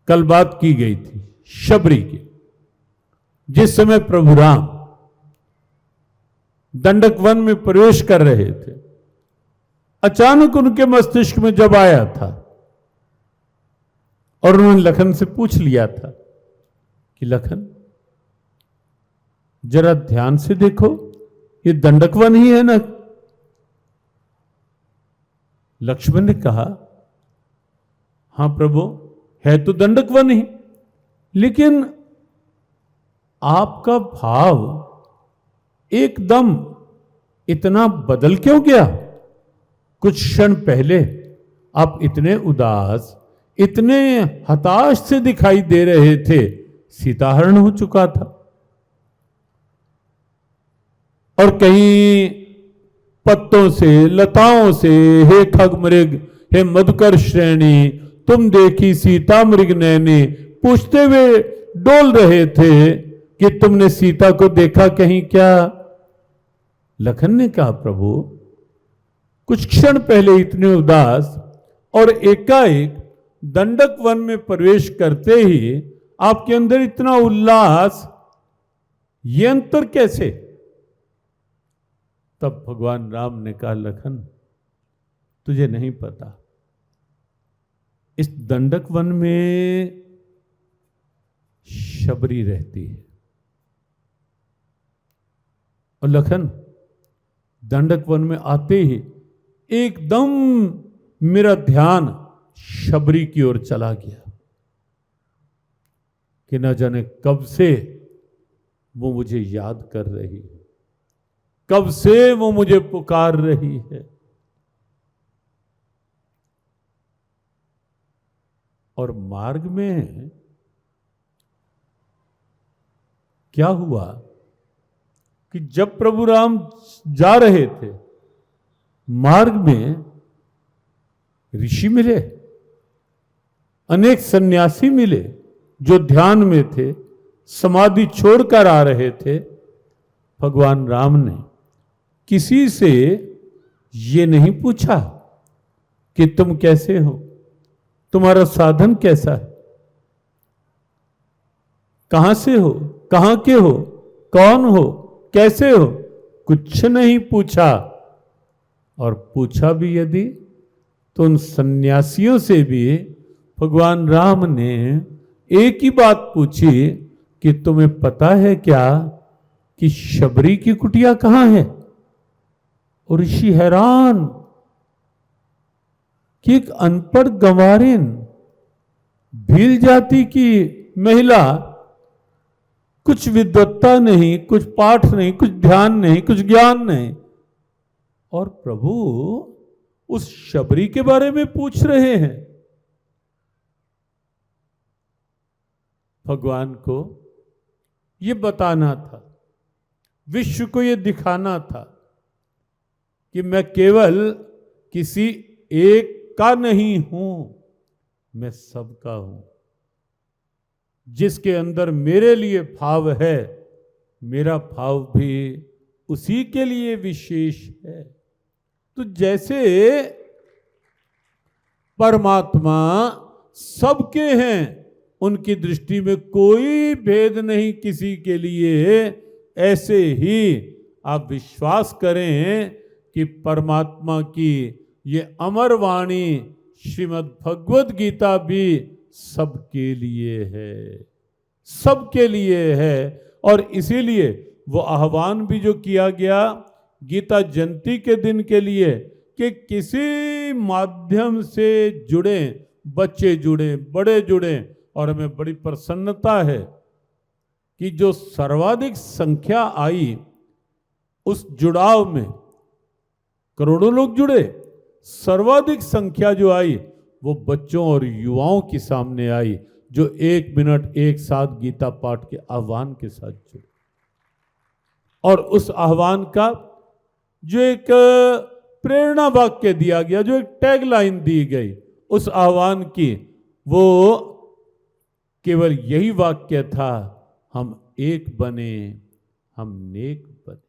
कल बात की गई थी शबरी की। जिस समय प्रभु राम दंडक वन में प्रवेश कर रहे थे, अचानक उनके मस्तिष्क में जब आया था और उन्होंने लखन से पूछ लिया था कि लखन जरा ध्यान से देखो, ये दंडक वन ही है ना? लक्ष्मण ने कहा, हां प्रभु, है तो दंडक वन ही, लेकिन आपका भाव एकदम इतना बदल क्यों गया? कुछ क्षण पहले आप इतने उदास, इतने हताश से दिखाई दे रहे थे, सीताहरण हो चुका था। और कहीं पत्तों से, लताओं से, हे खगमृग, हे मधुकर श्रेणी, तुम देखी सीता मृग नैनी, पूछते हुए डोल रहे थे कि तुमने सीता को देखा कहीं क्या? लखन ने कहा, प्रभु कुछ क्षण पहले इतने उदास और एकाएक दंडक वन में प्रवेश करते ही आपके अंदर इतना उल्लास, ये अंतर कैसे? तब भगवान राम ने कहा, लखन तुझे नहीं पता, इस दंडक वन में शबरी रहती है। और लखन दंडक वन में आते ही एकदम मेरा ध्यान शबरी की ओर चला गया कि न जाने कब से वो मुझे याद कर रही है, कब से वो मुझे पुकार रही है। और मार्ग में क्या हुआ कि जब प्रभु राम जा रहे थे, मार्ग में ऋषि मिले, अनेक सन्यासी मिले जो ध्यान में थे, समाधि छोड़कर आ रहे थे। भगवान राम ने किसी से ये नहीं पूछा कि तुम कैसे हो, तुम्हारा साधन कैसा है, कहां से हो, कहां के हो, कौन हो, कैसे हो, कुछ नहीं पूछा। और पूछा भी यदि तो उन सन्यासियों से भी भगवान राम ने एक ही बात पूछी कि तुम्हें पता है क्या कि शबरी की कुटिया कहां है? और ऋषि हैरान कि एक अनपढ़ गंवारिन, भील जाति की महिला, कुछ विद्वत्ता नहीं, कुछ पाठ नहीं, कुछ ध्यान नहीं, कुछ ज्ञान नहीं, और प्रभु उस शबरी के बारे में पूछ रहे हैं। भगवान को ये बताना था, विश्व को ये दिखाना था कि मैं केवल किसी एक का नहीं हूं, मैं सबका हूं। जिसके अंदर मेरे लिए भाव है, मेरा भाव भी उसी के लिए विशेष है। तो जैसे परमात्मा सबके हैं, उनकी दृष्टि में कोई भेद नहीं किसी के लिए, ऐसे ही आप विश्वास करें कि परमात्मा की ये अमर वाणी श्रीमद् भगवद गीता भी सबके लिए है, सबके लिए है। और इसीलिए वो आह्वान भी जो किया गया गीता जयंती के दिन के लिए कि किसी माध्यम से जुड़े, बच्चे जुड़े, बड़े जुड़े, और हमें बड़ी प्रसन्नता है कि जो सर्वाधिक संख्या आई उस जुड़ाव में, करोड़ों लोग जुड़े, सर्वाधिक संख्या जो आई वो बच्चों और युवाओं के सामने आई, जो 1 मिनट एक साथ गीता पाठ के आह्वान के साथ जुड़े। और उस आह्वान का जो एक प्रेरणा वाक्य दिया गया, जो एक टैगलाइन दी गई उस आह्वान की, वो केवल यही वाक्य था, हम एक बने, हम नेक बने।